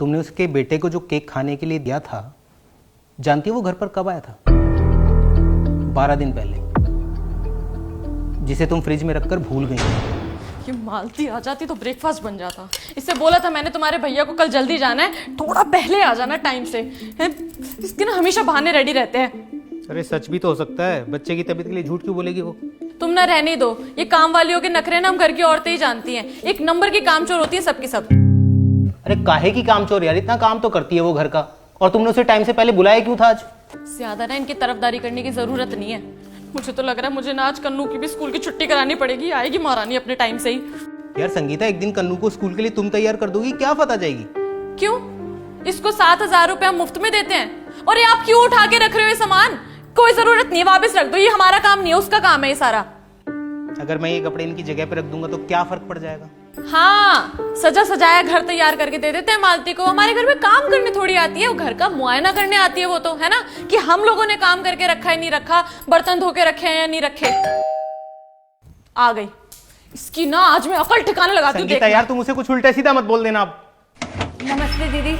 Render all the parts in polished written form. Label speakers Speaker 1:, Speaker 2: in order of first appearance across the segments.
Speaker 1: तुमने उसके बेटे को जो केक खाने के लिए दिया था, जानती हो वो घर पर कब आया था? 12 दिन पहले, जिसे तुम फ्रिज में रखकर भूल गई।
Speaker 2: ये मालती आ जाती तो ब्रेकफास्ट बन जाता। इससे बोला था मैंने तुम्हारे भैया को कल जल्दी जाना है, थोड़ा पहले आ जाना टाइम से। इसके ना हमेशा बहाने रेडी रहते हैं।
Speaker 1: अरे सच भी तो हो सकता है, बच्चे की तबीयत के लिए झूठ क्यों बोलेगी वो?
Speaker 2: तुम ना रहने दो, ये काम वालियों के नखरे ना हम घर की औरतें ही जानती हैं। एक नंबर की कामचोर होती है सबकी सब।
Speaker 1: अरे काहे की कामचोर यार, इतना काम तो करती है वो घर का, और तुमने उसे टाइम से पहले बुलाया क्यों था आज?
Speaker 2: ज्यादा ना इनकी तरफदारी करने की जरूरत नहीं है। मुझे तो लग रहा है मुझे ना आज कन्नू की भी स्कूल की छुट्टी करानी पड़ेगी। आएगी महारानी अपने टाइम से ही।
Speaker 1: यार संगीता, एक दिन कन्नू को स्कूल के लिए तुम तैयार कर दोगी, क्या फता जाएगी?
Speaker 2: क्यों? इसको 7,000 रुपए हम मुफ्त में देते हैं और ये आप क्यों उठा के रख रहे हो ये सामान? कोई जरूरत नहीं, वापस रख दो। ये हमारा काम नहीं है, उसका काम है ये सारा।
Speaker 1: अगर मैं ये कपड़े इनकी जगह पे रख दूंगा तो क्या फर्क पड़ जाएगा?
Speaker 2: हाँ, सजा सजाया घर तैयार करके दे देते हैं मालती को। हमारे घर में काम करने थोड़ी आती है, वो घर का मुआयना करने आती है वो तो, है ना? कि हम लोगों ने काम करके रखा है नहीं रखा, बर्तन धो के रखे हैं या नहीं रखे। आ गई इसकी ना, आज मैं अकल ठिकाने लगाती हूँ।
Speaker 1: संगीता यार, तुम उसे कुछ उल्टा सीधा मत बोल देना अब।
Speaker 2: नमस्ते दीदी।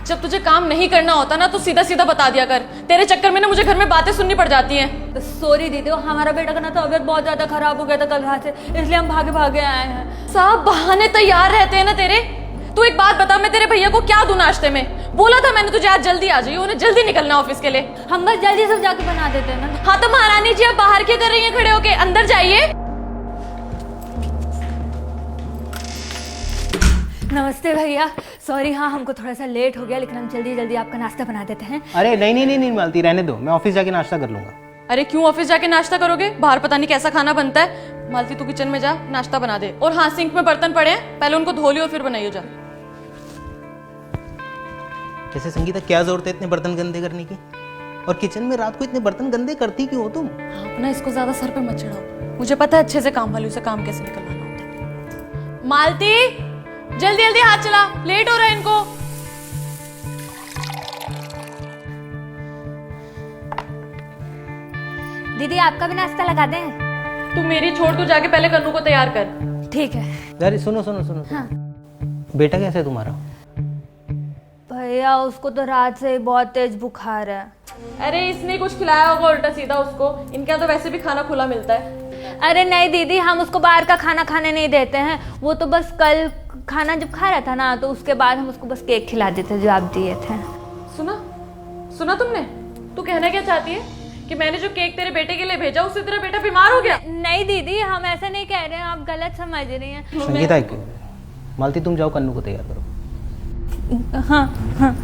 Speaker 2: जब तुझे काम नहीं करना होता ना तो सीधा सीधा बता दिया कर। तेरे चक्कर में ना मुझे घर में बातें सुननी पड़ जाती हैं।
Speaker 3: सॉरी दीदी, हमारा बेटा का ना तबीयत बहुत ज्यादा खराब हो गया था कल रात से, इसलिए हम भागे भागे आए हैं।
Speaker 2: सब बहाने तैयार रहते हैं ना तेरे। तू एक बात बता, मैं तेरे भैया को क्या दूं नाश्ते में? बोला था मैंने तुझे आज जल्दी आ जाइए, उन्हें जल्दी निकलना ऑफिस के लिए।
Speaker 3: हम बस जल्दी सब जाके बना देते हैं ना।
Speaker 2: हाँ तो महारानी जी, आप बाहर क्या कर रही हैं खड़े होके? अंदर जाइए।
Speaker 3: नमस्ते भैया, सॉरी। हाँ, हमको थोड़ा सा लेट हो गया, लेकिन हम जल्दी जल्दी आपका नाश्ता बना देते हैं।
Speaker 1: अरे नहीं नहीं नहीं नहीं मालती, रहने दो, मैं ऑफिस जाके नाश्ता कर लूंगा।
Speaker 2: अरे क्यों ऑफिस जाके नाश्ता करोगे? बाहर पता नहीं कैसा खाना बनता है। मालती तू किचन में जा, नाश्ता बना दे। और हाँ, सिंक में बर्तन पड़े हैं, पहले उनको धो लियो फिर बनाइयो जा।
Speaker 1: जैसे संगीता, क्या जरूरत है इतने बर्तन गंदे करने की? और किचन में रात को इतने बर्तन गंदे करती क्यों हो तुम?
Speaker 2: हाँ, अपना इसको ज्यादा सर पे मत चढ़ाओ। मुझे पता है अच्छे से काम वाली से काम कैसे निकलवाना होता है। मालती जल्दी जल्दी हाथ चला, लेट हो रहा है इनको।
Speaker 3: दीदी आपका भी नाश्ता लगा दें?
Speaker 2: तू मेरी छोड़, तू जाके पहले कन्नू को तैयार कर।
Speaker 3: ठीक है।
Speaker 1: अरे सुनो सुनो सुनो,
Speaker 3: हाँ।
Speaker 1: बेटा कैसा है तुम्हारा?
Speaker 3: भैया उसको तो रात से ही बहुत तेज बुखार है।
Speaker 2: अरे इसने कुछ खिलाया होगा उल्टा सीधा उसको। इनका तो वैसे भी खाना खुला मिलता है।
Speaker 3: अरे नहीं दीदी, हम उसको बाहर का खाना खाने नहीं देते हैं। वो तो बस कल खाना जब खा रहा था ना, तो उसके बाद हम उसको बस केक खिला देते जो आप दिए थे।
Speaker 2: सुना तुमने? तू कहना क्या चाहती है कि मैंने जो केक तेरे बेटे के लिए भेजा उससे तेरा बेटा बीमार हो गया?
Speaker 3: नहीं दीदी, हम ऐसा नहीं कह रहे हैं, आप गलत समझ रही हैं।
Speaker 1: संगीता, मालती तुम जाओ, कन्नू को तैयार करो।
Speaker 3: हाँ हाँ।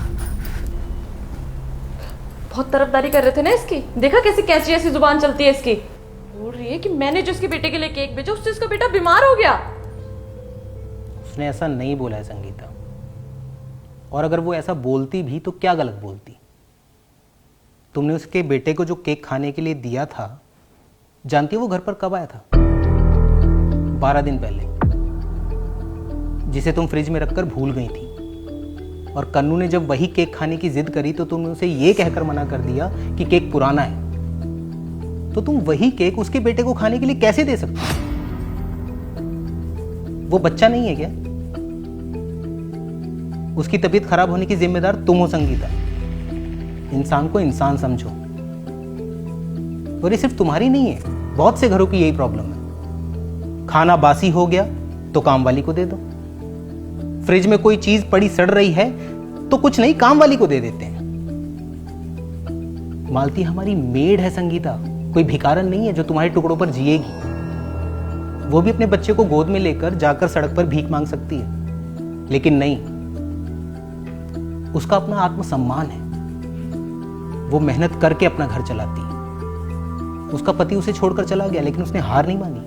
Speaker 2: बहुत तरफदारी कर रहे थे ना इसकी। देखा कैसी कैसी ऐसी जुबान चलती है इसकी। बोल रही है कि मैंने जो इसके बेटे के लिए केक भेजा उससे इसका बेटा बीमार हो गया।
Speaker 1: उसने ऐसा नहीं बोला है संगीता, और अगर वो ऐसा बोलती भी तो क्या गलत बोलती? तुमने उसके बेटे को जो केक खाने के लिए दिया था, जानती हो वो घर पर कब आया था? 12 दिन पहले, जिसे तुम फ्रिज में रखकर भूल गई थी। और कन्नू ने जब वही केक खाने की जिद करी तो तुमने उसे ये कहकर मना कर दिया कि केक पुराना है। तो तुम वही केक उसके बेटे को खाने के लिए कैसे दे सकती हो? वो बच्चा नहीं है क्या? उसकी तबीयत खराब होने की जिम्मेदार तुम हो संगीता। इंसान को इंसान समझो। और ये सिर्फ तुम्हारी नहीं है, बहुत से घरों की यही प्रॉब्लम है। खाना बासी हो गया तो काम वाली को दे दो। फ्रिज में कोई चीज पड़ी सड़ रही है तो कुछ नहीं, काम वाली को दे देते हैं। मालती हमारी मेड है संगीता, कोई भिखारन नहीं है जो तुम्हारे टुकड़ों पर जिएगी। वो भी अपने बच्चे को गोद में लेकर जाकर सड़क पर भीख मांग सकती है, लेकिन नहीं, उसका अपना आत्मसम्मान है। वो मेहनत करके अपना घर चलाती है। उसका पति उसे छोड़कर चला गया, लेकिन उसने हार नहीं मानी।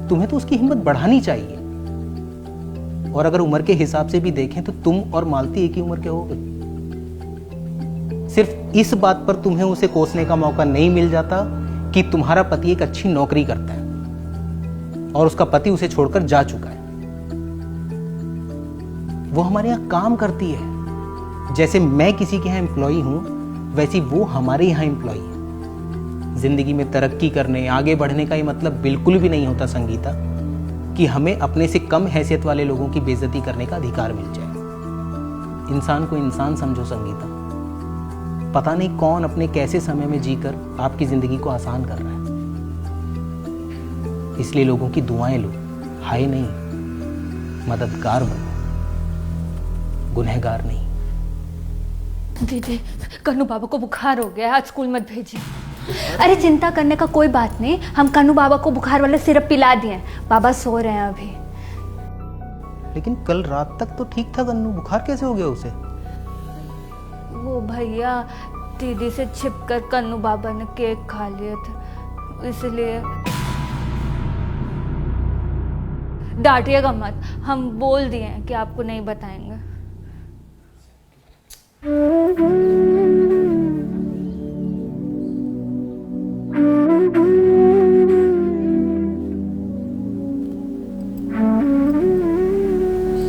Speaker 1: तुम्हें तो उसकी हिम्मत बढ़ानी चाहिए। और अगर उम्र के हिसाब से भी देखें तो तुम और मालती एक ही उम्र के हो गए। सिर्फ इस बात पर तुम्हें उसे कोसने का मौका नहीं मिल जाता कि तुम्हारा पति एक अच्छी नौकरी करता है और उसका पति उसे छोड़कर जा चुका है। वो हमारे यहां काम करती है। जैसे मैं किसी के यहां एम्प्लॉई हूं, वैसी वो हमारे यहां एम्प्लॉई है। जिंदगी में तरक्की करने, आगे बढ़ने का ये मतलब बिल्कुल भी नहीं होता संगीता कि हमें अपने से कम हैसियत वाले लोगों की बेइज्जती करने का अधिकार मिल जाए। इंसान को इंसान समझो संगीता। पता नहीं कौन अपने कैसे समय में जीकर आपकी जिंदगी को आसान कर रहा है। इसलिए लोगों की दुआएं लो, हाय नहीं, मददगार बनो, गुनहगार नहीं।
Speaker 3: दीदी, कन्नू बाबा को बुखार हो गया है, आज स्कूल मत भेजिए। अरे चिंता करने का कोई बात नहीं, हम कन्नू बाबा को बुखार वाला सिरप पिला दिए, बाबा सो रहे हैं अभी।
Speaker 1: लेकिन कल रात तक तो ठीक था गन्नू, बुखार कैसे हो गया उसे?
Speaker 3: वो भैया दीदी से छिपकर कन्नू बाबा ने केक खा लिया था, इसलिए। डांटिएगा मत, हम बोल दिए हैं कि आपको नहीं बताएंगे।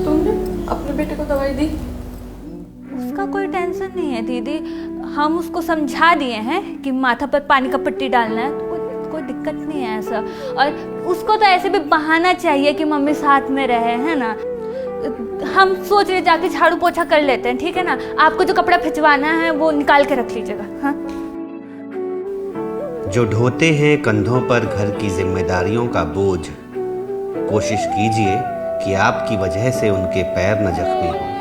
Speaker 2: तुमने अपने बेटे को दवाई दी?
Speaker 3: उसका कोई टेंशन नहीं है दीदी, हम उसको समझा दिए हैं कि माथा पर पानी का पट्टी डालना है, तो कोई दिक्कत नहीं है ऐसा। और उसको तो ऐसे भी बहाना चाहिए कि मम्मी साथ में रहे, है ना। हम सोच रहे जाके झाड़ू पोछा कर लेते हैं, ठीक है ना। आपको जो कपड़ा खिंचवाना है वो निकाल के रख लीजिएगा। हाँ,
Speaker 4: जो ढोते हैं कंधों पर घर की जिम्मेदारियों का बोझ, कोशिश कीजिए कि आपकी वजह से उनके पैर न जख्मी हों।